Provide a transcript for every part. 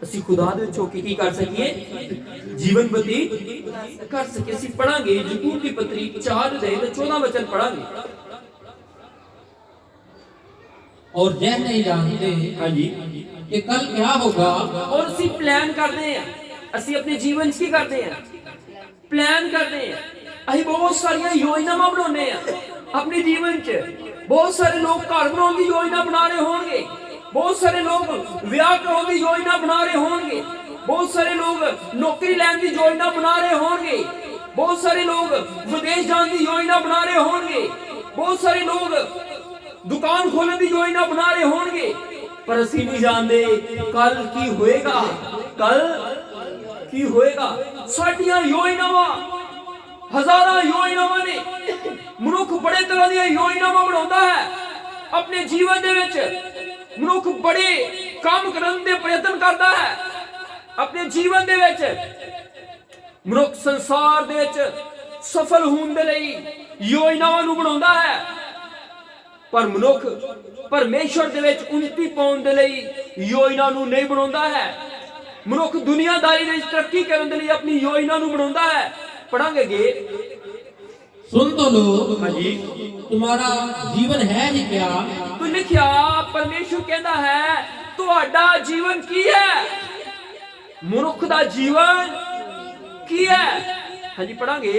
ਅਸੀਂ ਖੁਦਾ ਦੇ ਵਿੱਚ ਹੋ ਕੇ ਕੀ ਕਰ ਸਕੀਏ, ਜੀਵਨ ਬਤੀਤ ਕਰ ਸਕੀਏ। ਅਸੀਂ ਪੜਾਂਗੇ ਯਕੂਬ ਦੀ ਪੱਤਰੀ 4 ਅਧਿਆਇ ਦਾ 14 वचन पढ़ांगे। और यह नहीं जानते हाँ जी कि कल क्या होगा। और ਅਸੀਂ ਪਲਾਨ ਕਰਦੇ ਆ, ਅਸੀਂ ਆਪਣੇ ਜੀਵਨ 'ਚ ਕੀ ਕਰਦੇ ਆ, ਪਲਾਨ ਕਰਦੇ ਆ। ਅਸੀਂ ਬਹੁਤ ਸਾਰੀਆਂ ਯੋਜਨਾਵਾਂ ਬਣਾਉਂਦੇ ਆ ਆਪਣੇ ਜੀਵਨ 'ਚ। ਬਹੁਤ ਸਾਰੇ ਲੋਕ ਘਰ ਬਣਾਉਣ ਦੀ ਯੋਜਨਾ ਬਣਾ ਰਹੇ ਹੋਣਗੇ, ਬਹੁਤ ਸਾਰੇ ਲੋਕ ਵਿਆਹ ਕਰਾਉਣ ਦੀ ਯੋਜਨਾ ਬਣਾ ਰਹੇ ਹੋਣਗੇ, ਬਹੁਤ ਸਾਰੇ ਲੋਕ ਨੌਕਰੀ ਲੈਣ ਦੀ ਯੋਜਨਾ ਬਣਾ ਰਹੇ ਹੋਣਗੇ, ਬਹੁਤ ਸਾਰੇ ਲੋਕ ਵਿਦੇਸ਼ ਜਾਣ ਦੀ ਯੋਜਨਾ ਬਣਾ ਰਹੇ ਹੋਣਗੇ, ਬਹੁਤ ਸਾਰੇ ਲੋਕ दुकान खोलने की योजना बना रहे होंगे। पर ਅਸੀਂ नहीं जानते कल की होएगा, कल की होएगा। साडियां योजनावां हजारां योजनावां ने। मनुख बड़े तरह दी योजनावां बनाउंदा है अपने जीवन दे विच। मनुख बड़े काम करन दे प्रयत्न करता है अपने जीवन दे विच। मनुख संसार दे विच सफल होने दे लई योजनावां नूं बनाउंदा है। पर मनुख परमेश्वर दे विच उन्नति पाउण दे लई योजना नूं नहीं बनाउंदा है। मनुख दुनियादारी दे विच तरक्की करन दे लई अपनी योजना नूं बनाउंदा है। पढ़ांगे गे। सुन तो लो। हाँ जी। तुम्हारा जीवन है ही क्या। तो लिखिया परमेश्वर कहता है तुहाडा जीवन की है। मनुख दा जीवन की है। हाँ जी पढ़ांगे।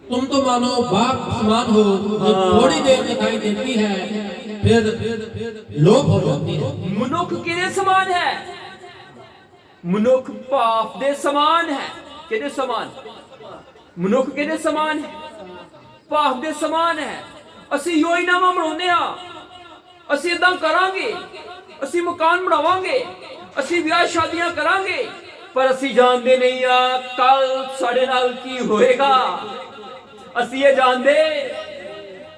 तुम तो मानो बाग समान हो जो थोड़ी देर दिखाई देती है फिर लोप हो जाती है। मनुख किहदे समान है। मनुख पाप दे समान है। किहदे समान। मनुख किहदे समान है, पाप दे समान है। ਅਸੀਂ ਯੋਜਨਾਵਾਂ ਬਣਾਉਂਦੇ ਆ, ਅਸੀਂ ਇਦਾਂ ਕਰਾਂਗੇ, ਅਸੀਂ ਮਕਾਨ ਬਣਾਵਾਂਗੇ, ਅਸੀਂ ਵਿਆਹ ਸ਼ਾਦੀਆਂ ਕਰਾਂਗੇ, ਪਰ ਅਸੀਂ ਜਾਣਦੇ ਨਹੀਂ ਆ ਕੱਲ ਸਾਡੇ ਨਾਲ ਕੀ ਹੋਏਗਾ। ਅਸੀਂ ਇਹ ਜਾਣਦੇ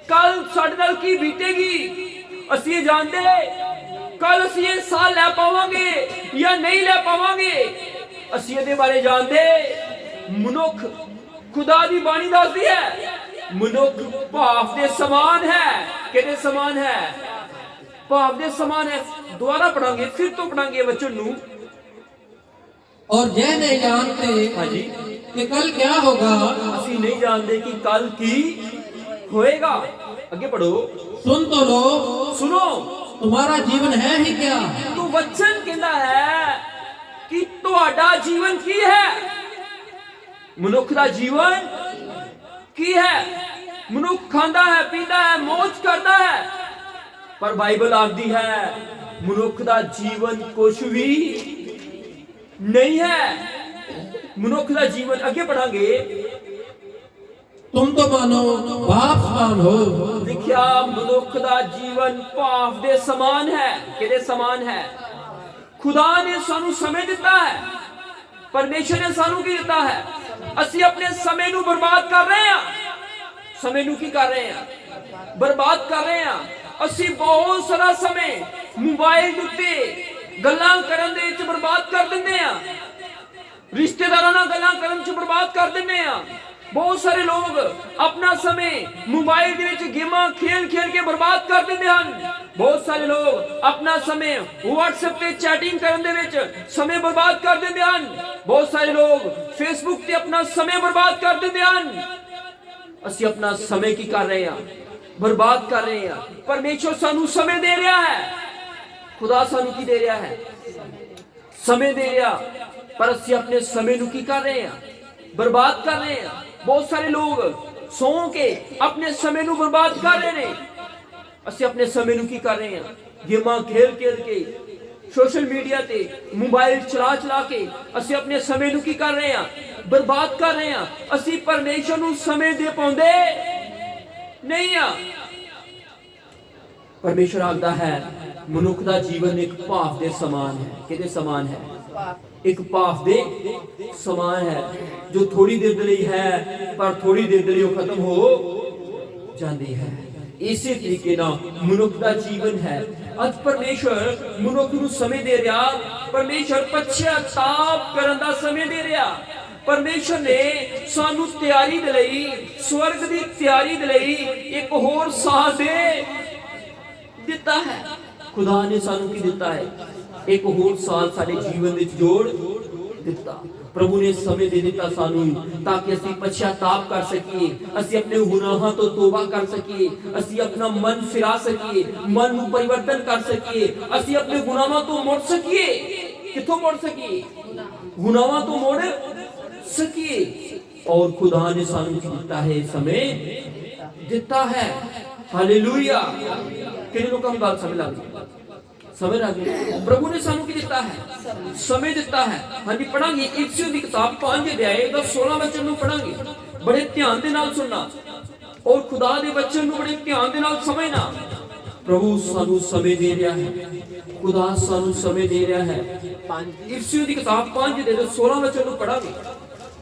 ਕੱਲ ਸਾਡੇ ਨਾਲ ਕੀ ਬੀਤੇਗੀ। ਅਸੀਂ ਇਹ ਜਾਣਦੇ ਕੱਲ ਅਸੀਂ ਇਹ ਸਾਹ ਲੈ ਪਾਵਾਂਗੇ ਜਾਂ ਨਹੀਂ ਲੈ ਪਾਵਾਂਗੇ। ਅਸੀਂ ਇਹਦੇ ਬਾਰੇ ਜਾਣਦੇ। ਮਨੁੱਖ ਖੁਦਾ ਦੀ ਬਾਣੀ ਦੱਸਦੀ ਹੈ ਮਨੁੱਖ ਪਾਪ ਦੇ ਸਮਾਨ ਹੈ। ਕਿਹਦੇ ਸਮਾਨ ਹੈ। ਪਾਪ ਦੇ ਸਮਾਨ ਹੈ। ਦੁਬਾਰਾ ਪੜਾਂਗੇ, ਫਿਰ ਤੋਂ ਪੜਾਂਗੇ वचन ਨੂੰ। और यह नहीं जानते हाँ जी कि कल क्या होगा। ਅਸੀਂ नहीं जानते कि कल की होएगा। आगे पढ़ो। सुन तो लो। सुनो। तुम्हारा जीवन है ही क्या। तो वचन कहता है कि तुहाडा जीवन की है। मनुख दा जीवन की है। मनुख खांदा है, पींदा है, मौज करता है, पर बाइबल आखदी है मनुख दा जीवन कुछ भी नहीं है। मनुख दा जीवन। आगे पढ़ांगे। तुम तो मानो पाप समान हो। लिखिया मनुख दा जीवन पाप दे समान है। किहदे समान है। खुदा ने सानू समय दिता है। परमेश्वर ने सानू की दिता है। ਅਸੀਂ अपने समय नू बर्बाद कर रहे हैं। समय नू की कर रहे हैं, बर्बाद कर रहे हैं। ਅਸੀਂ बहुत सारा समय मोबाइल ਦੇ ਉੱਤੇ ਗੱਲਾਂ ਕਰਨ ਦੇ ਵਿੱਚ ਬਰਬਾਦ ਕਰ ਦਿੰਦੇ ਆ। ਰਿਸ਼ਤੇਦਾਰਾਂ ਨਾਲ ਗੱਲਾਂ ਕਰਨ ਚ ਬਰਬਾਦ ਕਰ ਦਿੰਦੇ ਆ। ਬਹੁਤ ਸਾਰੇ ਲੋਕ ਆਪਣਾ ਸਮੇਂ ਮੋਬਾਈਲ ਦੇ ਵਿੱਚ ਗੇਮਾਂ ਖੇਲ ਕੇ ਬਰਬਾਦ ਕਰ ਦਿੰਦੇ ਹਨ। ਬਹੁਤ ਸਾਰੇ ਲੋਕ ਆਪਣਾ ਸਮੇਂ WhatsApp ਤੇ ਚੈਟਿੰਗ ਕਰਨ ਦੇ ਵਿੱਚ ਸਮੇਂ ਬਰਬਾਦ ਕਰ ਦਿੰਦੇ ਹਨ। ਬਹੁਤ ਸਾਰੇ ਲੋਕ Facebook ਤੇ ਆਪਣਾ ਸਮੇਂ ਬਰਬਾਦ ਕਰ ਦਿੰਦੇ ਹਨ। ਅਸੀਂ ਆਪਣਾ ਸਮੇਂ ਕੀ ਕਰ ਰਹੇ ਹਾਂ, ਬਰਬਾਦ ਕਰ ਰਹੇ ਹਾਂ। ਪਰਮੇਸ਼ਰ ਸਾਨੂੰ ਸਮੇਂ ਦੇ ਰਿਹਾ ਹੈ। खुदा सानू की दे रहा है, समय दे रहा, पर ਅਸੀਂ अपने समय ਨੂੰ ਕੀ ਕਰ ਰਹੇ ਹਾਂ, बर्बाद कर रहे हैं। बहुत सारे लोग सौ के अपने समय ਨੂੰ बर्बाद कर रहे हैं। ਅਸੀਂ अपने समय ਨੂੰ ਕੀ ਕਰ ਰਹੇ ਹਾਂ, गेमां खेल के सोशल मीडिया ते मोबाइल चला के ਅਸੀਂ अपने समय ਨੂੰ ਕੀ ਕਰ ਰਹੇ ਹਾਂ, बर्बाद कर रहे हैं। ਅਸੀਂ परमेश्वर ਨੂੰ समय ਦੇ ਪਾਉਂਦੇ नहीं ਆ। परमेश्वर आखदा है मनुख दा जीवन एक भाफ दे समान है। किहदे समान है, एक भाफ दे समान है जो थोड़ी देर दे लई है पर थोड़ी देर दे लई खत्म हो जाती है। इसी तरीके नाल मनुख दा जीवन है। अज परमेश्वर मनुख नूं समय दे रहा, परमेश्वर पश्चाताप करन दा समय दे रहा। परमेश्वर ने सानू तैयारी दे लई, स्वर्ग दी तैयारी दे लई एक होर साह दे दिता है। खुदा ने सानू की दिता है, ਇੱਕ ਹੋਰ ਸਾਲ ਸਾਡੇ ਜੀਵਨ ਵਿੱਚ ਜੋੜ ਦਿੱਤਾ। ਪ੍ਰਭੂ ਨੇ ਸਮੇਂ ਦੇ ਦਿੱਤਾ ਸਾਨੂੰ ਤਾਂ ਕਿ ਅਸੀਂ ਪਛਤਾਪ ਕਰ ਸਕੀਏ, ਅਸੀਂ ਆਪਣੇ ਗੁਨਾਹਾਂ ਤੋਂ ਤੋਬਾ ਕਰ ਸਕੀਏ, ਅਸੀਂ ਆਪਣਾ ਮਨ ਫਿਰਾ ਸਕੀਏ, ਮਨ ਨੂੰ ਪਰਿਵਰਤਨ ਕਰ ਸਕੀਏ, ਅਸੀਂ ਆਪਣੇ ਗੁਨਾਹਾਂ ਤੋਂ ਮੁੜ ਸਕੀਏ। ਕਿੱਥੋਂ ਮੁੜ ਸਕੀਏ? ਗੁਨਾਹਾਂ ਤੋਂ ਮੁੜ ਸਕੀਏ। और खुदा ने सानू की दिता है, समय दिता है। हालेलुया। कितने लोगों को बात समझ लग गई? समझ आ गई? प्रभु ने सानू की दिता है, समय दिता है। हाँ जी, पढ़ांगे इफिसियों की किताब 5 अध्याय दा 16 वचन ਨੂੰ ਪੜਾਂਗੇ। बड़े ध्यान ਦੇ ਨਾਲ ਸੁਣਨਾ और खुदा ਦੇ वचन ਨੂੰ बड़े ध्यान ਦੇ ਨਾਲ समझना। प्रभु सानू समय दे रहा है, खुदा सानू समय दे रहा है। इफिसियों की किताब 5 ਦੇ 16 वचन ਨੂੰ पढ़ांगे।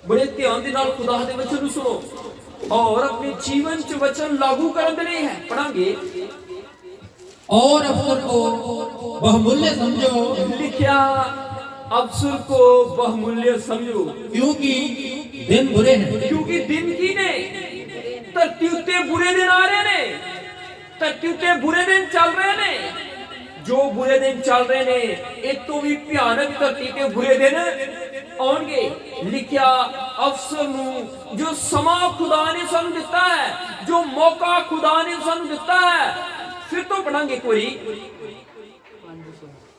बड़े ध्यान दे नाल खुदा दे वचन ਨੂੰ सुनो और अपने जीवन च वचन लागू करन दे है। पढ़ांगे और अवसर को बहुमूल्य समझो, लिखा अवसर को बहुमूल्य समझो, क्योंकि दिन बुरे हैं। क्योंकि दिन की ने धरती उत्ते बुरे दिन आ रहे ने, धरती उत्ते बुरे दिन चल रहे ने। जो बुरे दिन चल रहे ने, एक तो भी भयानक धरती ते बुरे दिन आउणगे। लिखिया अवसर नूं जो समा खुदा ने सानू दिता है, जो मौका खुदा ने सानू दिता है। फिर तो पढ़ांगे कोई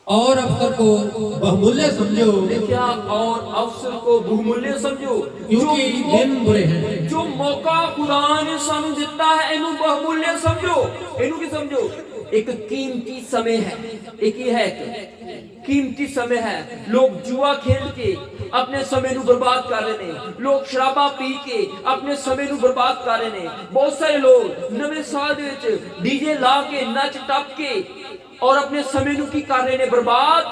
और अवसर को बहुमूल्य समझो, लिखिया और अवसर को बहुमूल्य समझो, क्योंकि दिन बुरे हैं। जो मौका खुदा ने सानू दिता है, इनू बहुमूल्य समझो। इनू की समझो? एक कीमती समय है, एक ही है, एक कीमती समय है। लोग जुआ खेल के अपने समय नू बर्बाद कर रहे हैं, लोग शराबा पी के अपने समय नू बर्बाद कर रहे हैं। बहुत सारे लोग नवे साल दे विच डीजे ला के नच टप के और अपने समय नू की कर रहे हैं? बर्बाद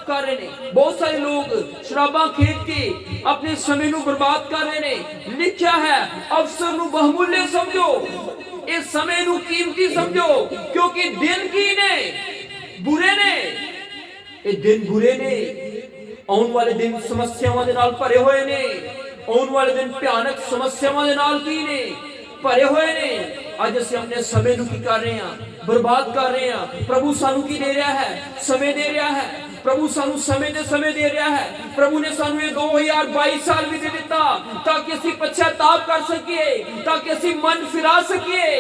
कर रहे हैं। बहुत सारे लोग शराबा खेल के अपने समय नू बर्बाद कर रहे हैं। लिखा है अवसर नू बहुमूल्य समझो, इस समय नू कीमती समझो, क्योंकि दिन की ने बुरे ने। ये दिन बुरे ने, आने वाले दिन समस्यावां दे नाल भरे हुए ने, आने वाले दिन भयानक समस्यावां दे नाल की ने भरे हुए ने। अज असीं अपने समय नू की कर रहे हैं? बर्बाद कर रहे हैं। प्रभु सानू की दे रहा है? समय दे रहा है। प्रभु सानू समय दे रहा है। प्रभु ने सानू ये 2022 साल भी दे दिता ताकि असीं पछताप कर सकीए, ताकि असीं मन फिरा सकीए,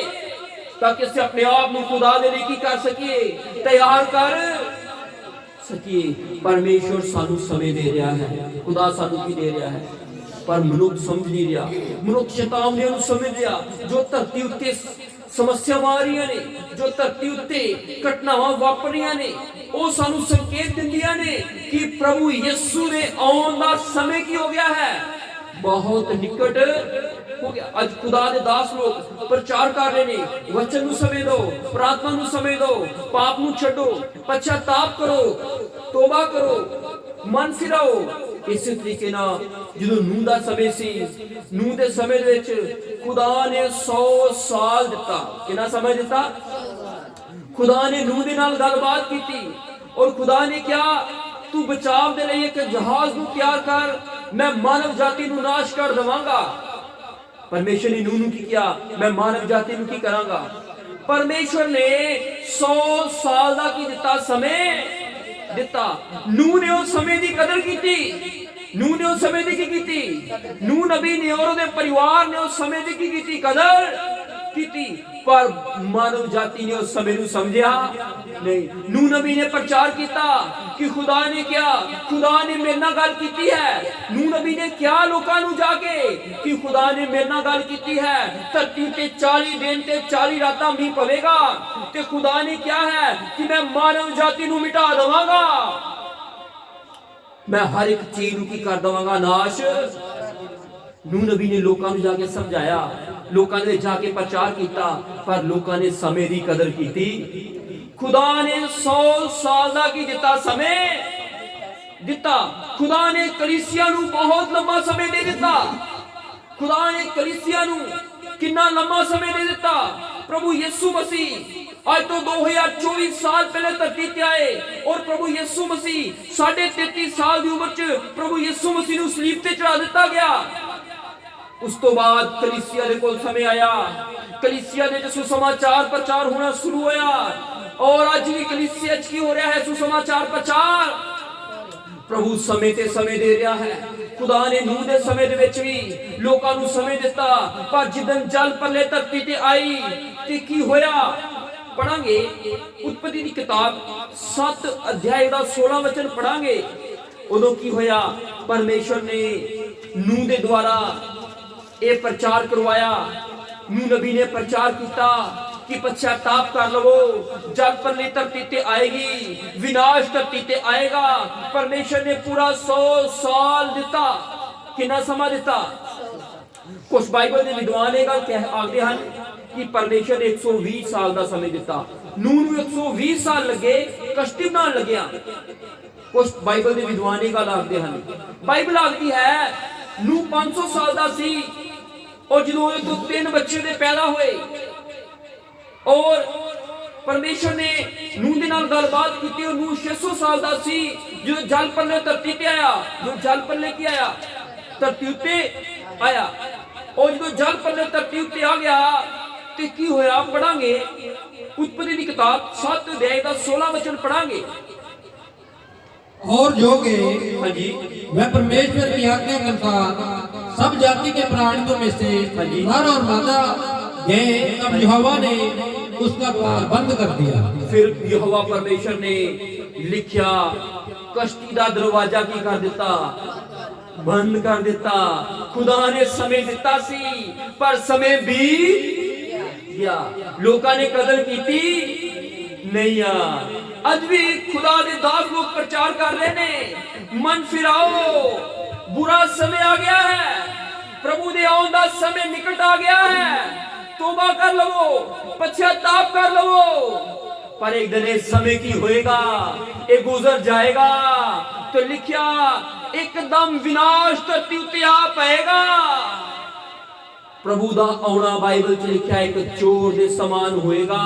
ताकि असीं अपने आप नू खुदा दे लई की कर सकीए, तैयार कर सकीए। परमेश्वर सानू समय दे रहा है, खुदा सानू की दे रहा है, पर मनुख समझ नहीं रहा। मनुख चेतावनी नू समझ रहा। जो धरती उत्ते समस्यावां आ रही ने, जो धरती उत्ते घटनावां वापर रही ने, ਉਹ ਸਾਨੂੰ संकेत दिंदियां ने कि प्रभु यीशु ने आउण दा समय की हो गया है, बहुत निकट हो गया। आज खुदा दे दास लोग प्रचार कर रहे ने, वचन नू समय दो, प्रार्थना नू समय दो, पाप नू छड्डो, पश्चाताप करो, तौबा करो, मन फिराओ। इस तरीके नाल ਜਦੋਂ ਨੂਹ ਦਾ समय ਸੀ, ਨੂਹ ਦੇ समय ਦੇ ਵਿੱਚ खुदा ने 100 साल ਦਿੱਤਾ। ਕਿੰਨਾ समय ਦਿੱਤਾ? खुदा ने नूह दे नाल गलबात की और खुदा ने क्या, तू बचाव दे लई एक जहाज नू तैयार कर, मैं मानव जाति नू नाश कर देवांगा। परमेश्वर ने नूह नू की किया, मैं मानव जाति नू की करांगा। परमेश्वर ने 100 साल दा की दिता समय दिता। नूह ने उस समय दी कदर की, नूह ने उस समय दी की, नूह नबी ने और उहदे परिवार ने उस समय दी की कदर की। पर मानव जाति ने उस समय नू समझिया नहीं। नूह नबी ने प्रचार किया कि खुदा ने क्या, खुदा ने मेरे नाल गल की है। नूह नबी ने क्या लोकां नू जाके कि खुदा ने मेरे नाल गल की है, धरती ते 40 दिन ते 40 रातां मींह पवेगा ते खुदा ने क्या है कि मैं मानव जाति नू मिटा देवांगा, मैं हर एक चीज नू की कर देवांगा, नाश। नूह नबी ने लोकां नू जाके समझाया, लोकां ने जाके प्रचार किया, पर लोकां ने समय दी कदर की। खुदा ने 100 साल दा की दिता समय दिता। खुदा ने कलीसिया नू बहुत लंबा समय दे दिता। खुदा ने कलीसिया नू कितना लंबा समय दे दिता। प्रभु यीशु मसीह आज तो 2024 साल पहले धरती ते आए और प्रभु यीशु मसीह 33.5 साल की उम्र च प्रभु यीशु मसीह नू सलीब ते चढ़ा दिता गया। उस तो बाद कलीसिया दे कोल समय आया, कलीसिया दे सुसमाचार प्रचार होना शुरू होया। और ਅੱਜ ਵੀ ਕਲੀਸਿਆ 'ਚ ਕੀ ਹੋ ਰਿਹਾ ਹੈ? ਸੁਸਮਾਚਾਰ ਪ੍ਰਚਾਰ। ਪ੍ਰਭੂ ਸਮੇਂ ਤੇ ਸਮੇਂ ਦੇ ਰਿਹਾ ਹੈ। ਖੁਦਾ ਨੇ ਨੂਹ ਦੇ ਸਮੇਂ ਦੇ ਵਿੱਚ ਵੀ ਲੋਕਾਂ ਨੂੰ ਸਮੇਂ ਦਿੱਤਾ, ਪਰ ਜਿੱਦਣ ਜਲ ਪਰਲੇ ਧਰਤੀ ਤੇ ਆਈ ਤੇ ਕੀ ਹੋਇਆ? ਪੜਾਂਗੇ ਉਤਪਤੀ ਦੀ ਕਿਤਾਬ 7 ਅਧਿਆਇ ਦਾ 16 ਵਚਨ ਪੜਾਂਗੇ। ਉਦੋਂ ਕੀ ਹੋਇਆ? ਪਰਮੇਸ਼ਰ ਨੇ ਨੂਹ ਦੇ ਦੁਆਰਾ ਇਹ ਪ੍ਰਚਾਰ ਕਰਵਾਇਆ। ਨੂਹ ਨਬੀ ਨੇ ਪ੍ਰਚਾਰ ਕੀਤਾ कि पश्चाताप कर लो, जल परली धरती ते आएगी, विनाश धरती ते आएगा। परमेश्वर ने पूरा 100 साल दिता। कितना समा दिता? कुछ बाइबल के विद्वान ये गल आखते हैं कि परमेश्वर ने 120 साल का समय दिता। नूह नूं 120 साल लगे कश्ती बनाने लग्या। कुछ बाइबल के विद्वान ये गल आखते हैं। बाइबल आखती है नूह 500 साल का सी और जो 3 बच्चे दे पैदा हुए और परमेश्वर ने नूह दे नाल गलबात की। और नूह 600 साल का सी जो जल पल्ले धरती ते आया। जो जल पल्ले की आया? धरती उत्ते आया। और जो जल पल्ले धरती उत्ते आ गया तो की होया? पढ़ांगे उत्पत्ति की किताब 7 अध्याय का 16 वचन पढ़ांगे। और जो के हाँ जी, वह परमेश्वर की आज्ञा के अनुसार सब जाति के प्राणियों में से नर और मादा गए, तब यहोवा ने उसका द्वार बंद कर दिया। फिर यहोवा परमेश्वर ने लिखा, कश्ती का दरवाजा की कर दिता? बंद कर दिता। खुदा ने समय दिता सी पर समय बीत गया। लोकां ने कदर की नहीं। अज भी खुदा दे दास लोग प्रचार कर रहे ने, मन फिराओ, बुरा समय आ गया है, प्रभु दे आउण दा समय निकट आ गया है, तौबा कर लवो, पश्चाताप कर लवो। पर एक दिन इस समय की होएगा, ये गुजर जाएगा। तो लिखिया एकदम विनाश धरती उत्ते आ पाएगा। प्रभु दा आउणा बाइबल च लिखिया एक चोर दे समान होएगा।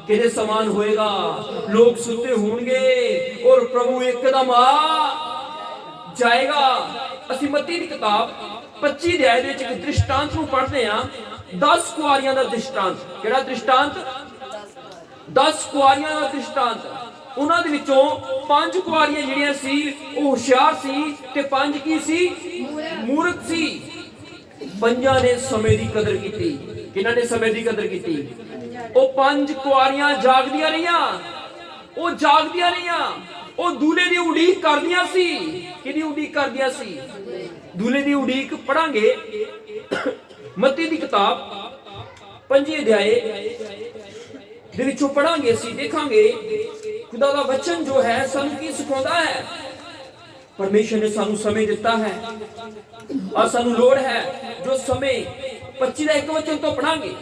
किहदे समान होएगा? लोग सुते होंगे और प्रभु एकदम आ जाएगा। ਅਸੀਂ ਮत्ती ਦੀ किताब 25 अध्याय ਦੇ ਵਿੱਚ ਇੱਕ ਦ੍ਰਿਸ਼ਟਾਂਤ ਨੂੰ ਪੜ੍ਹਦੇ ਹਾਂ। 10 ਕੁਆਰੀਆਂ ਦਾ ਦ੍ਰਿਸ਼ਟਾਂਤ। ਕਿਹੜਾ ਦ੍ਰਿਸ਼ਟਾਂਤ? 10 ਕੁਆਰੀਆਂ ਦਾ ਦ੍ਰਿਸ਼ਟਾਂਤ। ਉਹਨਾਂ ਦੇ ਵਿੱਚੋਂ 5 ਕੁਆਰੀਆਂ ਜਿਹੜੀਆਂ ਸੀ ਉਹ ਹੁਸ਼ਿਆਰ ਸੀ ਤੇ 5 ਕੀ ਸੀ? ਮੂਰਖ ਸੀ। 5 ਨੇ ਸਮੇਂ ਦੀ ਕਦਰ ਕੀਤੀ। ਕਿਹਨਾਂ ਨੇ ਸਮੇਂ ਦੀ ਕਦਰ ਕੀਤੀ? ਉਹ 5 ਕੁਆਰੀਆਂ ਜਾਗਦੀਆਂ ਰਹੀਆਂ। ਉਹ ਜਾਗਦੀਆਂ ਰਹੀਆਂ। ਉਹ दूल्हे ਦੀ ਉਡੀਕ ਕਰਦੀਆਂ ਸੀ। ਕਿਹਦੀ ਉਡੀਕ ਕਰਦੀਆਂ ਸੀ? दूल्हे ਦੀ ਉਡੀਕ। ਪੜਾਂਗੇ ਮੱਤੀ ਦੀ ਕਿਤਾਬ 5 ਅਧਿਆਏ ਦੇ ਵਿੱਚੋਂ ਪੜਾਂਗੇ। ਅਸੀਂ ਦੇਖਾਂਗੇ ਖੁਦਾ ਦਾ ਵਚਨ ਜੋ ਹੈ ਸਾਨੂੰ ਕੀ ਸਿਖਾਉਂਦਾ ਹੈ। ਪਰਮੇਸ਼ਰ ਨੇ ਸਾਨੂੰ ਸਮੇਂ ਦਿੱਤਾ ਹੈ ਔਰ ਸਾਨੂੰ ਲੋੜ ਹੈ ਜੋ ਸਮੇਂ 25 ਦਾ 1 ਵਚਨ ਤੋਂ ਪੜਾਂਗੇ।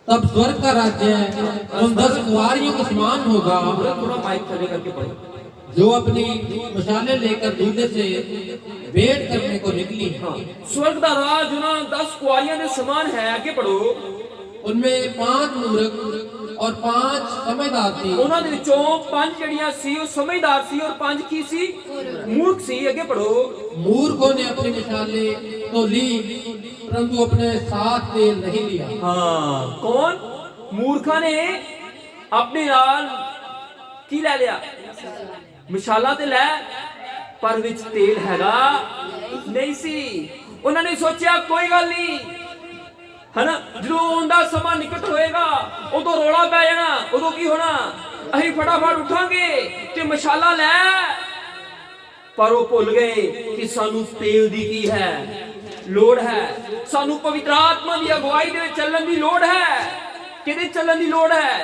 तब स्वर्ग का राज्य उन 10 कुंवारियों के समान होगा थोड़ा माइक खड़े करके पढ़ो, जो अपनी मशालें लेकर दूल्हे से भेंट करने को निकली। स्वर्ग का राज उन 10 कुंवारियों के समान है। आगे पढ़ो। उनमें 5 मूर्ख और 5 समझदार थी। ਉਹਨਾਂ ਦੇ ਵਿੱਚੋਂ 5 ਜਿਹੜੀਆਂ ਸੀ ਉਹ ਸਮਝਦਾਰ ਸੀ और 5 ਕੀ ਸੀ? ਮੂਰਖ ਸੀ। ਅੱਗੇ ਪੜੋ। मूर्खों ने अपनी मिसालें तो ली परंतु अपने साथ तेल नहीं लिया। हाँ, कौन? मूर्खा ने अपने नाल की ले लिया? मिसाला ते ले पर विच तेल हैगा नहीं सी। उन्होंने सोचा कोई गल नहीं है ना, जो उनका समा निकट होएगा उदों रौला पै जाना। उदों की होना? असीं फटाफट उठांगे ते मशाला लै। पर वो भुल गए कि सानू तेल दी की है लोड़ है। सानू पवित्र आत्मा की अगुवाई दे चलण दी लोड़ है। किहदे चलण दी लोड़ है?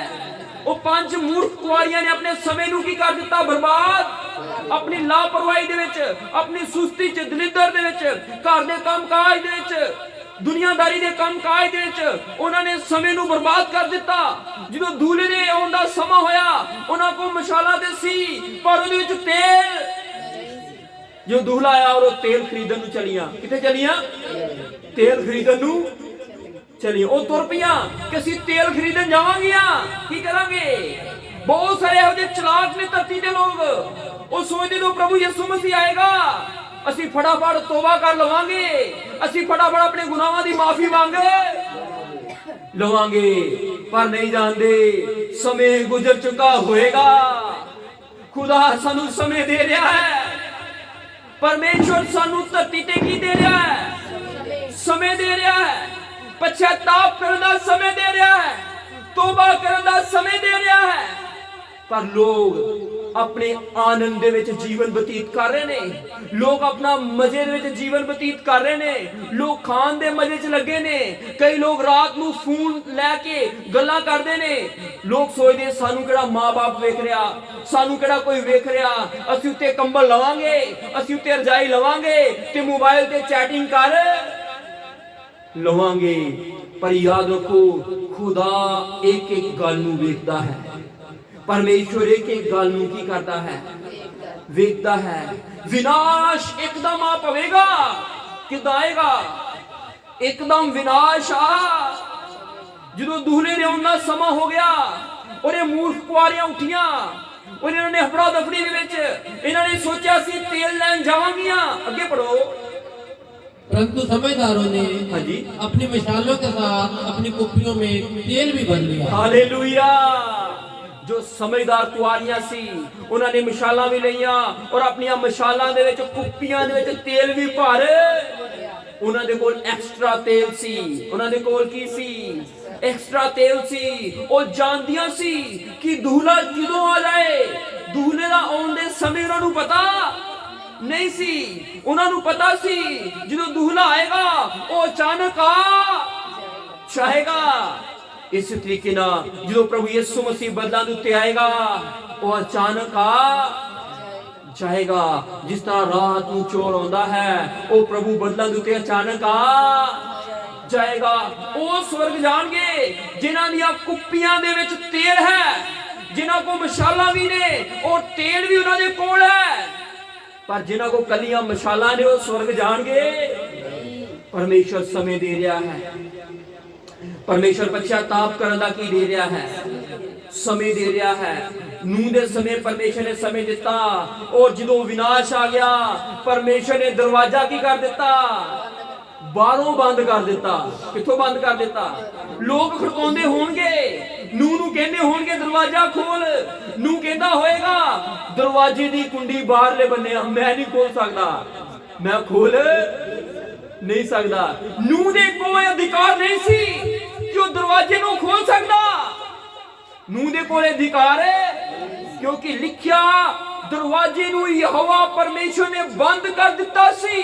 वो 5 मूर्ख कुआरियां ने अपने समय नू की कर दिता? बर्बाद। अपनी लापरवाही दे विच, अपनी सुस्ती च, दलिदर दे विच, घर दे काम काज दे विच, दुनियादारी दे काम काज दे विच उन्होंने समय नू बर्बाद कर दिता। जो दूल्हे दे आउण दा समा होया उन्हां कोल मशाला ते सी पर उहदे विच तेल। जो दूल्हा आया और तेल खरीदन नू चलियां। किथे चलियां? तेल खरीदन नू चलियां। ਉਹ ਤੁਰ ਪਈਆਂ ਕਿ ਅਸੀਂ ਤੇਲ ਖਰੀਦਣ ਜਾਵਾਂਗੀਆਂ। ਕੀ ਕਰਾਂਗੇ? ਬਹੁਤ ਸਾਰੇ ਇਹੋ ਜਿਹੇ ਚਲਾਕ ਨੇ ਧਰਤੀ ਦੇ ਲੋਕ। ਉਹ ਸੋਚਦੇ ਨੇ ਪ੍ਰਭੂ ਯਿਸੂ ਮਸੀਹ ਆਏਗਾ ਅਸੀਂ ਫਟਾਫਟ ਤੋਬਾ ਕਰ ਲਵਾਂਗੇ, ਅਸੀਂ ਫਟਾਫਟ ਆਪਣੇ ਗੁਨਾਹਾਂ ਦੀ ਮਾਫੀ ਮੰਗੇ। ਲਵਾਂਗੇ ਪਰ ਨਹੀਂ ਜਾਣਦੇ ਸਮੇਂ ਗੁਜ਼ਰ ਚੁੱਕਾ ਹੋਏਗਾ। ਖੁਦਾ ਸਾਨੂੰ ਸਮੇਂ ਦੇ ਰਿਹਾ ਹੈ। ਪਰਮੇਸ਼ਵਰ ਸਾਨੂੰ ਧਰਤੀ ਤੇ ਕੀ ਦੇ ਰਿਹਾ ਹੈ? ਸਮੇਂ ਦੇ ਰਿਹਾ ਹੈ। ਪਛਤਾਪ ਕਰਨ ਦਾ ਸਮੇਂ ਦੇ ਰਿਹਾ ਹੈ। ਤੋਬਾ ਕਰਨ ਦਾ ਸਮੇਂ ਦੇ ਰਿਹਾ ਹੈ। ਪਰ ਲੋਕ ਆਪਣੇ ਆਨੰਦ ਦੇ ਵਿੱਚ ਜੀਵਨ ਬਤੀਤ ਕਰ ਰਹੇ ਨੇ। ਲੋਕ ਆਪਣਾ ਮਜ਼ੇ ਦੇ ਵਿੱਚ ਜੀਵਨ ਬਤੀਤ ਕਰ ਰਹੇ ਨੇ। ਲੋਕ ਖਾਣ ਦੇ ਮਜ਼ੇ 'ਚ ਲੱਗੇ ਨੇ। ਕਈ ਲੋਕ ਰਾਤ ਨੂੰ ਫੋਨ ਲੈ ਕੇ ਗੱਲਾਂ ਕਰਦੇ ਨੇ। ਲੋਕ ਸੋਚਦੇ ਸਾਨੂੰ ਕਿਹੜਾ ਮਾਂ-ਬਾਪ ਵੇਖ ਰਿਹਾ, ਸਾਨੂੰ ਕਿਹੜਾ ਕੋਈ ਵੇਖ ਰਿਹਾ। ਅਸੀਂ ਉੱਤੇ ਕੰਬਲ ਲਵਾਂਗੇ, ਅਸੀਂ ਉੱਤੇ ਰਜਾਈ ਲਵਾਂਗੇ ਤੇ ਮੋਬਾਈਲ ਤੇ ਚੈਟਿੰਗ ਕਰ ਲਵਾਂਗੇ। ਪਰ ਯਾਦ ਰੱਖੋ ਖੁਦਾ ਇੱਕ ਇੱਕ ਗੱਲ ਨੂੰ ਵੇਖਦਾ ਹੈ। परमेश्वर एक एक गल नूं की करता है? वेखता है। विनाश एकदम आ पवेगा, किदां आएगा? एकदम विनाश आ। जो दूल्हे ने उन्ना समा हो गया और ये मूर्ख कुआरियां उठियां और इन्होंने हफड़ा दफड़ी दे विच इन्होंने सोचा सी तेल लैन जावांगियां। अगे पढ़ो। परंतु समझदारों ने हाँ जी अपनी मिसालों के साथ अपनी कुप्पियों में तेल भी भर लिया। हालेलुया। जो समझदार कुआरियां सी उन्होंने मिसालां भी लईयां और अपनियां मिसालां दे विच कुप्पियां दे विच तेल भी भर। उन्हां दे कोल एक्स्ट्रा तेल सी। उन्हां दे कोल की सी? एक्स्ट्रा तेल सी। ਉਹ ਜਾਣਦੀਆਂ ਸੀ ਕਿ दूल्हा ਜਦੋਂ ਆ ਜਾਏ, दूल्हे ਦਾ ਆਉਣ ਦੇ ਸਮੇਂ ਉਹਨਾਂ ਨੂੰ ਪਤਾ नहीं सी। ਉਹਨਾਂ ਨੂੰ ਪਤਾ ਸੀ ਜਦੋਂ दूल्हा आएगा ਉਹ ਅਚਾਨਕ ਆ ਜਾਏਗਾ। इस तरीके ना जो प्रभु यीशु मसीह बदलां दे उत्ते आएगा वो अचानक आ जाएगा। जिस तरह रात नूं चोर आउंदा है वो प्रभु बदलां दे उत्ते अचानक आ जाएगा। वो स्वर्ग जाणगे जिन्हां दीयां कुप्पियां दे विच तेल है, जिन्हां को मशालां भी ने और तेल भी उन्हां दे कोल है। पर जिन्हां को कलियां मशालां ने वो स्वर्ग जाणगे। परमेश्वर समय दे रहा है। परमेश्वर पश्चाताप करने का की दे रहा है? समय दे रहा है। नूह दे समय परमेश्वर ने समय दिता और जो विनाश आ गया परमेश्वर ने दरवाजा की कर दिता? बाहरों बंद कर दिता। किथों बंद कर दिता? लोग खड़काउंदे होणगे, नूह नूं कहंदे होणगे दरवाजा खोल। नूह कहंदा होएगा दरवाजे दी कुंडी बाहरले बन्ने मैं नहीं खोल सकदा, मैं खोल नहीं सकदा। नूह दे कोई अधिकार नहीं सी कि वो दरवाजे नूं खोल सकदा। नूह दे कोल अधिकार है क्योंकि लिखिया दरवाजे नूं यहोवा परमेश्वर ने बंद कर दिता सी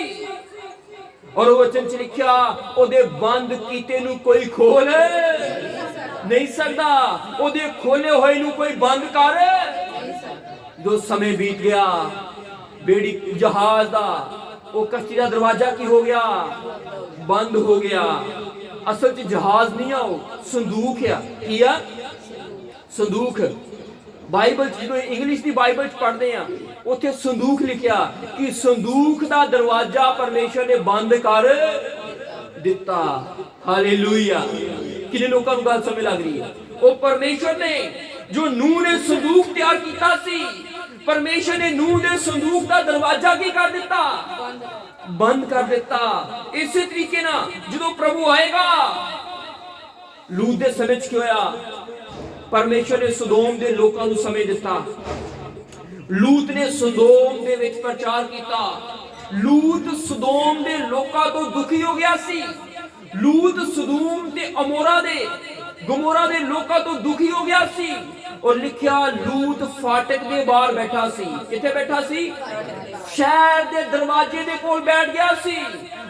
और वचन च लिखिया ओदे बंद कीते नूं कोई खोल नहीं सकदा। ओदे खोले होए नूं कोई बंद कर। जो समय बीत गया बेड़ी जहाज दा वो कश्ती का दरवाजा की हो गया? बंद हो गया। असल च जहाज नहीं आओ संदूक है। किया संदूक बाइबल जो इंग्लिश की बाइबल पढ़ते हैं उत्थे संदूक लिखिया कि संदूक का दरवाजा परमेश्वर ने बंद कर दिता। हालेलुया। किन्ने लोगों को गल समझ लग रही है? वो परमेश्वर ने जो नूह ने संदूक तैयार किया सी, परमेश्वर ने नूह दे संदूक का दरवाजा की कर दिता? बंद कर दिता। इसी तरीके ना जो प्रभु आएगा लूत दे समय च क्या होया? परमेश्वर ने सदोम दे लोकां नूं समय दिता। लूत ने सदोम दे विच प्रचार किया। लूत सदोम दे लोकां तो दुखी हो गया सी। लूत सदोम ते गमोरा दे लोकां तो दुखी हो गया सी और लिखिया लूत फाटक दे बाहर बैठा सी। किथे बैठा सी? शहर दे दरवाजे दे कोल बैठ गया सी।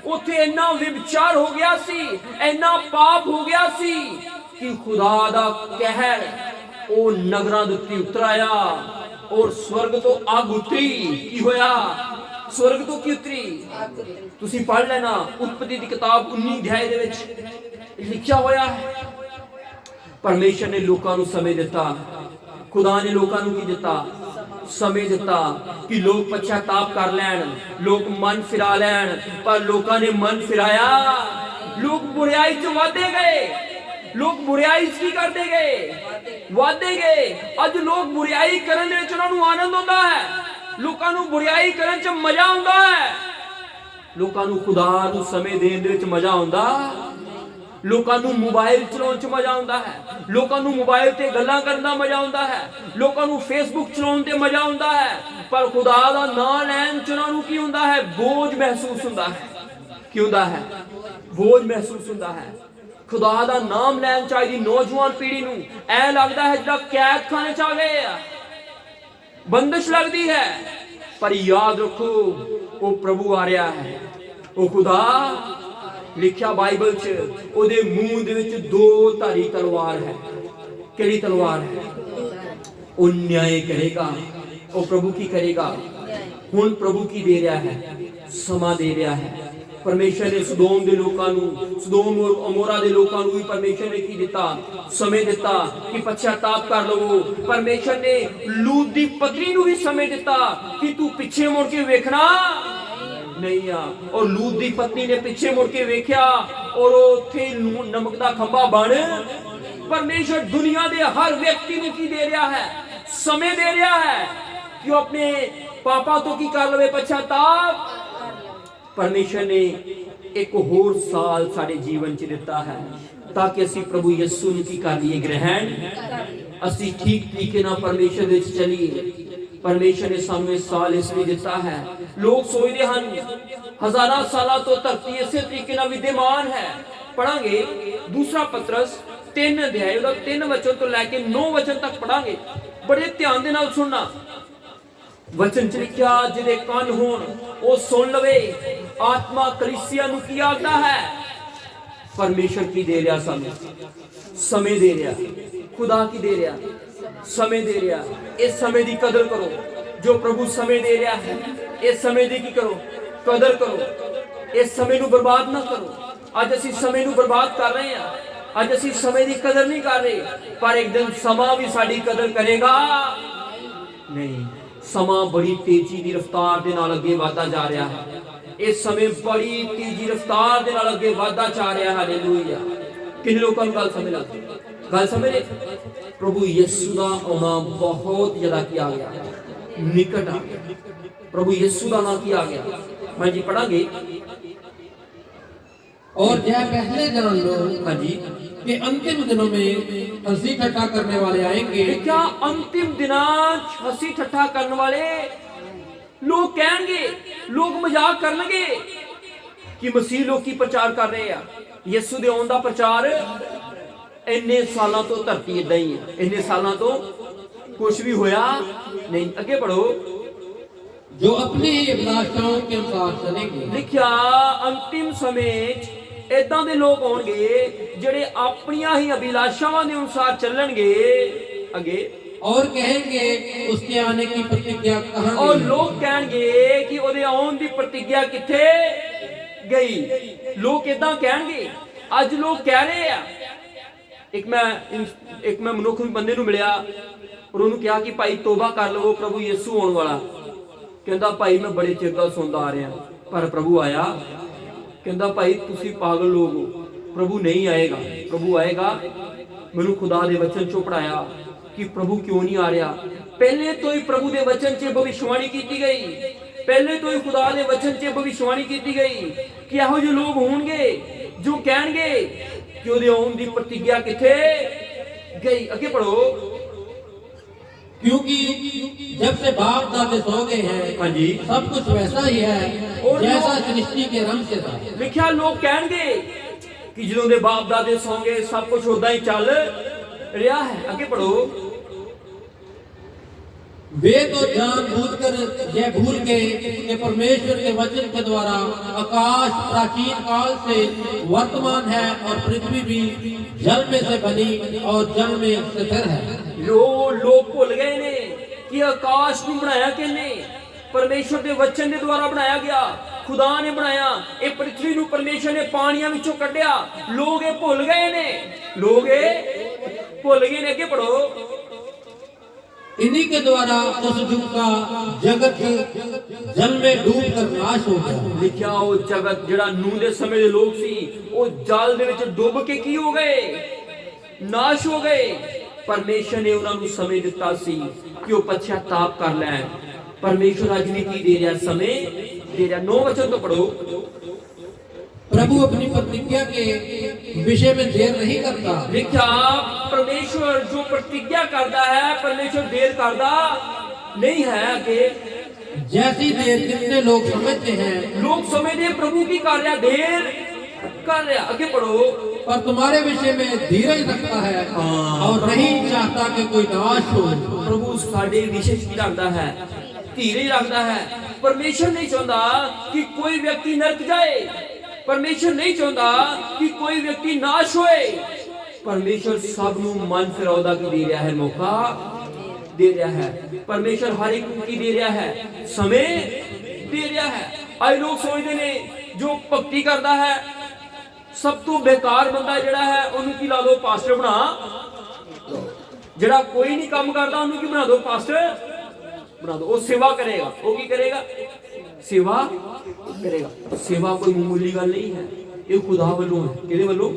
उथे इन्ना विचार हो गया सी, इन्ना पाप हो गया सी कि खुदा दा कहर ओ नगरां दे उत्ते उतर आया और स्वर्ग तो आग उतरी। की होया? स्वर्ग तो की उतरी? तुसी पढ़ लेना उत्पत्ति दी किताब 19 अध्याय दे विच लिखिया होया है। परमेश्वर ने लोकां नूं समय दिता। खुदा ने लोकां नूं की दिता? समय दिता कि लोग पश्चाताप कर लैन, लोग मन फिरा लैन। पर लोकां ने मन फिराया। लोग बुराई च वादे गए। लोग बुराई की करते गए? वादे गए। अज लोग बुराई करन दे विच उन्हां नूं आनंद हुंदा है। लोकां नूं बुराई करन च मजा हुंदा है। लोकां नूं खुदा नूं समय देण दे विच मजा हुंदा ਲੋਕਾਂ ਨੂੰ ਮੋਬਾਈਲ ਚਲਾਉਣ 'ਚ ਮਜ਼ਾ ਆਉਂਦਾ ਹੈ, ਲੋਕਾਂ ਨੂੰ ਮੋਬਾਈਲ ਤੇ ਗੱਲਾਂ ਕਰਨ ਦਾ ਮਜ਼ਾ ਆਉਂਦਾ ਹੈ, ਲੋਕਾਂ ਨੂੰ ਫੇਸਬੁੱਕ ਚਲਾਉਣ ਤੇ ਮਜ਼ਾ ਆਉਂਦਾ ਹੈ, ਪਰ ਖੁਦਾ ਦਾ ਨਾਮ ਲੈਣ 'ਚ ਉਹਨਾਂ ਨੂੰ ਕੀ ਹੁੰਦਾ ਹੈ? ਬੋਝ ਮਹਿਸੂਸ ਹੁੰਦਾ ਹੈ। ਕੀ ਹੁੰਦਾ ਹੈ? ਬੋਝ ਮਹਿਸੂਸ ਹੁੰਦਾ ਹੈ। ਖੁਦਾ ਦਾ ਨਾਮ ਲੈਣ ਚਾਹੀਦੀ ਨੌਜਵਾਨ ਪੀੜ੍ਹੀ ਨੂੰ ਐ ਲੱਗਦਾ ਹੈ ਜਿੱਦਾਂ ਕੈਦਖਾਨੇ 'ਚ ਆ ਗਏ ਆ, ਬੰਦਿਸ਼ ਲੱਗਦੀ ਹੈ। ਪਰ ਯਾਦ ਰੱਖੋ, ਉਹ ਪ੍ਰਭੂ ਆ ਰਿਹਾ ਹੈ, ਉਹ ਖੁਦਾ। ਲਿਖਿਆ ਬਾਈਬਲ 'ਚ, ਉਹਦੇ ਮੂੰਹ ਦੇ ਵਿੱਚ 2 ਧਾਰੀ ਤਲਵਾਰ ਹੈ। ਕਿਹੜੀ ਤਲਵਾਰ ਹੈ? ਉਹ ਨਿਆਂ ਕਰੇਗਾ। ਉਹ ਪ੍ਰਭੂ ਕੀ ਕਰੇਗਾ? ਹੁਣ ਪ੍ਰਭੂ ਕੀ ਦੇ ਰਿਹਾ ਹੈ? ਸਮਾਂ ਦੇ ਰਿਹਾ ਹੈ। ਪਰਮੇਸ਼ਰ ਨੇ ਸਦੋਮ ਦੇ ਲੋਕਾਂ ਨੂੰ, ਸਦੋਮ ਔਰ ਅਮੋਰਾ ਦੇ ਲੋਕਾਂ ਨੂੰ ਵੀ ਪਰਮੇਸ਼ਰ ਨੇ ਕੀ ਦਿੱਤਾ? ਸਮੇਂ ਦਿੱਤਾ ਕਿ ਪਛਤਾਪ ਕਰ ਲਵੋ। ਪਰਮੇਸ਼ਰ ਨੇ ਲੂਤ ਦੀ ਪਤਨੀ ਨੂੰ ਵੀ ਸਮੇਂ ਦਿੱਤਾ ਕਿ ਤੂੰ ਪਿੱਛੇ ਮੁੜ ਕੇ ਵੇਖਣਾ ਨਹੀਂ ਆ। ਔਰ ਲੂਤ ਦੀ ਪਤਨੀ ਨੇ ਪਿੱਛੇ ਮੁੜ ਕੇ ਵੇਖਿਆ ਔਰ ਉੱਥੇ ਨਮਕ ਦਾ ਖੰਭਾ ਬਣ। ਪਰਮੇਸ਼ਰ ਦੁਨੀਆ ਦੇ ਹਰ ਵਿਅਕਤੀ ਨੂੰ ਕੀ ਦੇ ਰਿਹਾ ਹੈ? ਸਮੇਂ ਦੇ ਰਿਹਾ ਹੈ ਕਿ ਉਹ ਆਪਣੇ ਪਾਪਾਂ ਤੋਂ ਕੀ ਕਰ ਲਵੇ? ਪਛਤਾਪ। ਪਰਮੇਸ਼ਰ ਨੇ ਇੱਕ ਹੋਰ ਸਾਲ ਸਾਡੇ ਜੀਵਨ 'ਚ ਦਿੱਤਾ ਹੈ ਤਾਂ ਕਿ ਅਸੀਂ ਪ੍ਰਭੂ ਯਿਸੂ ਨੂੰ ਕੀ ਕਰ ਲਈਏ? ਗ੍ਰਹਿਣ। ਅਸੀਂ ਠੀਕ ਤਰੀਕੇ ਨਾਲ ਪਰਮੇਸ਼ਰ ਵਿੱਚ ਚੱਲੀਏ। ਪਰਮੇਸ਼ਰ ਨੇ ਸਾਨੂੰ ਇਹ ਸਾਲ ਇਸ ਲਈ ਦਿੱਤਾ ਹੈ। ਲੋਕ ਸੋਚਦੇ ਹਨ ਹਜ਼ਾਰਾਂ ਸਾਲਾਂ ਤੋਂ ਧਰਤੀ ਇਸੇ ਤਰੀਕੇ ਨਾਲ ਵਿਦਿਆਮਾਨ ਹੈ। ਪੜਾਂਗੇ ਦੂਸਰਾ ਪਤਰਸ 3 ਅਧਿਆਇ ਉਹਦਾ 3 ਵਚਨ ਤੋਂ ਲੈ ਕੇ 9 ਵਚਨ ਤੱਕ ਪੜਾਂਗੇ। ਬੜੇ ਧਿਆਨ ਦੇ ਨਾਲ ਸੁਣਨਾ। ਵਚਨ 'ਚ ਲਿਖਿਆ, ਜਿਹਦੇ ਕੰਨ ਹੋਣ ਉਹ ਸੁਣ ਲਵੇ। ਆਤਮਾ ਕਲੀਸਿਆ ਨੂੰ ਕੀ ਆਖਦਾ ਹੈ? ਪਰਮੇਸ਼ਰ ਕੀ ਦੇ ਰਿਹਾ? ਸਾਨੂੰ ਸਮੇਂ ਦੇ ਰਿਹਾ। ਖੁਦਾ ਕੀ ਦੇ ਰਿਹਾ? ਸਮੇਂ ਦੇ ਰਿਹਾ। ਇਸ ਸਮੇਂ ਦੀ ਕਦਰ ਕਰੋ ਜੋ ਪ੍ਰਭੂ ਸਮੇਂ ਦੇ ਰਿਹਾ ਹੈ। ਇਸ ਸਮੇਂ ਦੀ ਕੀ ਕਰੋ? ਕਦਰ ਕਰੋ। ਇਸ ਸਮੇਂ ਨੂੰ ਬਰਬਾਦ ਨਾ ਕਰੋ। ਅੱਜ ਅਸੀਂ ਸਮੇਂ ਨੂੰ ਬਰਬਾਦ ਕਰ ਰਹੇ ਹਾਂ। ਅੱਜ ਅਸੀਂ ਸਮੇਂ ਦੀ ਕਦਰ ਨਹੀਂ ਕਰ ਰਹੇ, ਪਰ ਇੱਕ ਦਿਨ ਸਮਾਂ ਵੀ ਸਾਡੀ ਕਦਰ ਕਰੇਗਾ ਨਹੀਂ। ਸਮਾਂ ਬੜੀ ਤੇਜ਼ੀ ਦੀ ਰਫ਼ਤਾਰ ਦੇ ਨਾਲ ਅੱਗੇ ਵਧਦਾ ਜਾ ਰਿਹਾ ਹੈ। ਇਸ ਸਮੇਂ ਬੜੀ ਤੇਜ਼ੀ ਰਫ਼ਤਾਰ ਦੇ ਨਾਲ ਅੱਗੇ ਵਧਦਾ ਜਾ ਰਿਹਾ ਹੈ। ਹਾਲੇਲੂਇਆ। ਕਿੰਨੇ ਲੋਕਾਂ ਨੂੰ ਗੱਲ ਸਮਝ ਲੱਗਦੀ? ਗੱਲ ਸਮਝ ਰਹੇ? ਪ੍ਰਭੂ ਯਿਸੂ ਦਾ ਆਉਣਾ ਬਹੁਤ ਜ਼ਿਆਦਾ ਕੀ ਆ ਗਿਆ? ਨਿਕਟ ਆ ਗਿਆ। प्रभु यीशु का नाम किया गया। मैं जी पढ़ांगे। और यह पहले जान लो हाँ जी कि अंतिम दिनों में हंसी ठट्ठा करने वाले आएंगे। क्या अंतिम दिना हंसी ठट्ठा करने वाले लोग कहेंगे, लोग मजाक करनगे कि मसीह लोग की प्रचार कर रहे हैं। यीशु दे आउण दा प्रचार इन्ने सालों तो धरती इदां ही है, इन्ने सालों तो कुछ भी होया नहीं। अगे पढ़ो। जो अपनी अभिलाषाओं के अनुसार चलेंगे। लिखिया अंतिम समय इदां दे लोग होणगे जिहड़े अपनियां ही अभिलाषावां दे अनुसार चलणगे। अगे और कहेंगे उसके आने की प्रतिज्ञा कहां गई? और लोग कहेंगे कि ओदे आउण दी प्रतिज्ञा किथे गई। लोग इदां कहेंगे। अज लोग कह रहे हैं। एक मैं मनुख बंदे नूं मिलिया और उन्होंने कहा कि भाई तोबा कर लवो, प्रभु यीशु आउण वाला। कहंदा भाई मैं बड़े चिर दा सुनदा आ रहा पर प्रभु आया। कहंदा भाई तुसी पागल लोग हो, प्रभु नहीं आएगा। प्रभु आएगा। मैनूं खुदा दे वचन चों पढ़ाया कि प्रभु क्यों नहीं आ रहा। पहले तो ही प्रभु दे वचन च भविष्यवाणी की गई, पहले तो ही खुदा दे वचन च भविष्यवाणी की गई कि इहो जिहे लोग होणगे जो कहणगे कि ओहदे आउण दी प्रतिज्ञा किथे गई। अगे पढ़ो। क्योंकि जब से बाप दादे सो गए हैं, हाँ जी, सब कुछ वैसा ही है और जैसा सृष्टि के रंग से था। लिखा लोग कहेंगे कि ਜਦੋਂ ਦੇ ਬਾਪ ਦਾਦੇ ਸੌਂ ਗਏ सब कुछ उदा ही चल रहा है। आगे पढ़ो। वे तो जानबूझकर यह भूल गए कि परमेश्वर के वचन के द्वारा आकाश प्राचीन काल से वर्तमान है और पृथ्वी भी जल में से बनी और जल में स्थिर है। लोग भुल गए ने कि आकाश को बनाया किसने? परमेश्वर के वचन के द्वारा बनाया गया। खुदा ने बनाया। ये पृथ्वी को परमेश्वर ने पानियां विचों कढ़िया। लोग ये भुल गए ने, लोग ये भुल गए ने। अगे पढ़ो। इन्हीं के द्वारा उस युग का जगत जल में डूब कर नाश हो गया। लिखा वो जगत जिहड़ा नूह दे समय दे लोग सी वो जल दे विच डुब के की हो गए? नाश हो गए। परमेश्वर ने उन्होंने समय दिता सी कि वो पश्चाताप कर लैन। परमेश्वर अज भी की दे रहा? समय दे रहा। 9 वचन तो पढ़ो। प्रभु अपनी प्रतिज्ञा के विषय में देर नहीं करता। लिखा परमेश्वर जो प्रतिज्ञा करता है परमेश्वर देर करता नहीं है कि जैसी देर कितने लोग समझते हैं, लोग समझते हैं प्रभु की कार्य देर कर रहा। आगे पढ़ो। पर तुम्हारे विषय में धीरज रखता है और नहीं चाहता कि कोई नाश हो। प्रभु साडे विषय की रखता है, धीरज रखता है। परमेश्वर नहीं चाहता कि कोई व्यक्ति नरक जाए, परमेश्वर नहीं चाहता कि कोई व्यक्ति नाश होए। परमेश्वर सबनू मन फिराउदा की दे रहा है, मौका दे रहा है। परमेश्वर हर एक की दे रहा है, समय दे रहा है। आई लोग सोचते ने जो भक्ति करता है सब तो बेकार बंदा जड़ा है उन्होंने की ला दो पास्टर बना, जड़ा कोई नहीं काम करता उन्होंने की बना दो पास्टर बना दो। वो सेवा करेगा, वो की करेगा? सेवा करेगा। सेवा कोई मामूली गल नहीं है, ये खुदा वालों है। किहदे वालों?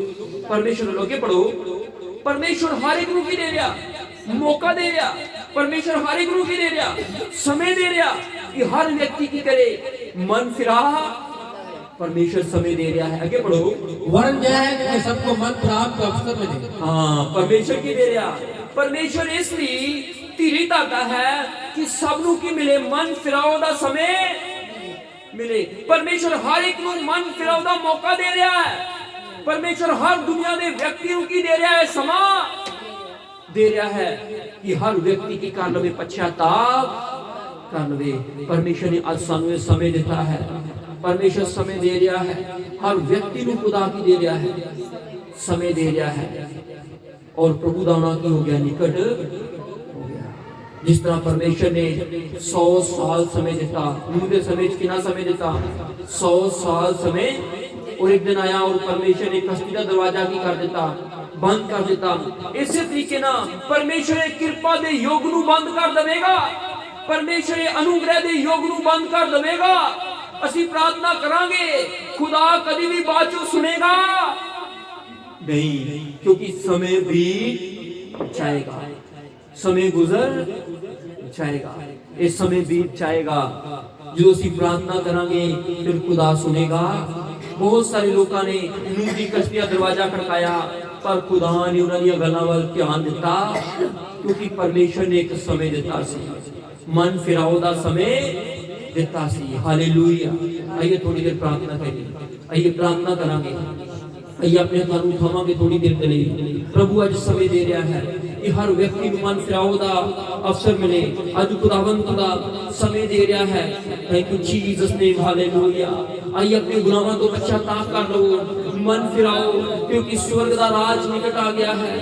परमेश्वर वालों। के पढ़ो। परमेश्वर हर एक नूं की दे रहा, मौका दे रहा। परमेश्वर हर एक नूं की दे रहा, समय दे रहा कि हर व्यक्ति की करे मन फिरा। परमेश्वर समय दे रहा है। आगे पढ़ो। वरन यह है कि सबको मन प्राप्त का अवसर मिले। हाँ, परमेश्वर की दे रहा। परमेश्वर इसलिए धीरे दाता है कि सबनों की मिले मन फिराओ दा समय मिले। परमेश्वर हर एक नूं मन फिराओ दा मौका दे रहा है। परमेश्वर हर दुनिया के व्यक्तियों की दे रहा है, समा दे रहा है कि हर व्यक्ति की कर लवे पश्चाताप कर लवे। परमेश्वर ने आज सानू समय देता है, परमेश्वर समय दे रहा है, हर व्यक्ति को खुदा की दे रहा है, समय दे रहा है। और प्रभु दा आना की हो गया, निकट हो गया। जिस तरह परमेश्वर ने 100 साल समय दिता, नूह के समय कितना समय दिता? 100 साल समय। और एक दिन आया और परमेश्वर ने कश्ती का दरवाजा की कर दिता, बंद कर दिता। इसी तरीके ना परमेश्वर कृपा दे योग नू बंद कर देगा, परमेश्वर अनुग्रह दे योग नू बंद कर देगा। असी प्रार्थना करांगे, खुदा कभी भी बात चो सुनेगा नहीं, क्योंकि समय भी जाएगा, समय गुजर जाएगा, ये समय बीत जाएगा। जो असी प्रार्थना करांगे फिर खुदा सुनेगा। बहुत सारे लोगों ने नूह दी कश्ती का दरवाजा खड़काया पर खुदा ने उन्होंने गल्लां वल ध्यान दिता, क्योंकि परमेश्वर ने एक समय दिता सी, मन फिराओ दा समय दिता सी। हालेलुया। आइए थोड़ी देर प्रार्थना करिए, आइए प्रार्थना करांगे, आइए अपने हाथ उठावांगे थोड़ी देर के लिए। प्रभु आज समय दे रहा है कि हर व्यक्ति को मन फिराओ दा अवसर मिले। आज खुदावंद खुदा समय दे रहा है। Thank you Jesus name, hallelujah. आइए अपने गुनाहों को पश्चाताप कर लो, मन फिराओ, क्योंकि स्वर्ग दा राज निकट आ गया है।